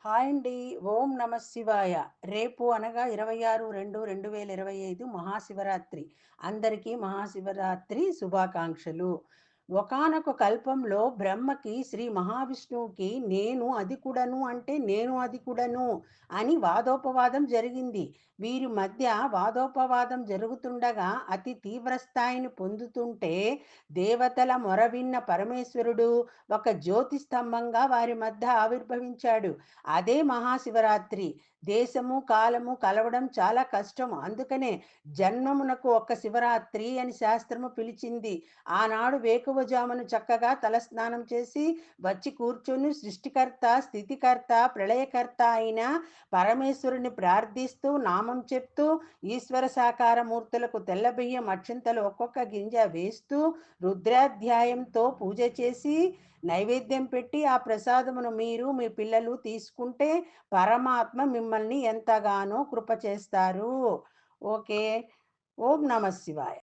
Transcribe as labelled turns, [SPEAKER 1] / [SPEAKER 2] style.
[SPEAKER 1] Hi అండి. ఓం నమ శివాయ. రేపు అనగా 26/2/2025 మహాశివరాత్రి. అందరికీ మహాశివరాత్రి శుభాకాంక్షలు. ఒకానొక కల్పంలో బ్రహ్మకి శ్రీ మహావిష్ణువుకి నేను అధికుడను అంటే నేను అధికుడను అని వాదోపవాదం జరిగింది. వీరి మధ్య వాదోపవాదం జరుగుతుండగా అతి తీవ్ర స్థాయిని పొందుతుంటే దేవతల మొర విన్న పరమేశ్వరుడు ఒక జ్యోతి స్తంభంగా వారి మధ్య ఆవిర్భవించాడు. అదే మహాశివరాత్రి. దేశము, కాలము కలవడం చాలా కష్టం. అందుకనే జన్మమునకు ఒక్క శివరాత్రి అని శాస్త్రము పిలిచింది. ఆనాడు వేకువజామున చక్కగా తలస్నానం చేసి వచ్చి కూర్చొని సృష్టికర్త, స్థితికర్త, ప్రళయకర్త అయిన పరమేశ్వరుని ప్రార్థిస్తూ, నామం చెప్తూ, ఈశ్వర సాకార మూర్తులకు తెల్ల బియ్యం అక్షింతలు ఒక్కొక్క గింజ వేస్తూ, రుద్రాధ్యాయంతో పూజ చేసి నైవేద్యం పెట్టి ఆ ప్రసాదమును మీరు మీ పిల్లలు తీసుకుంటే పరమాత్మ మిమ్మల్ని ఎంతగానో కృప చేస్తారు. ఓకే. ఓం నమ శివాయ.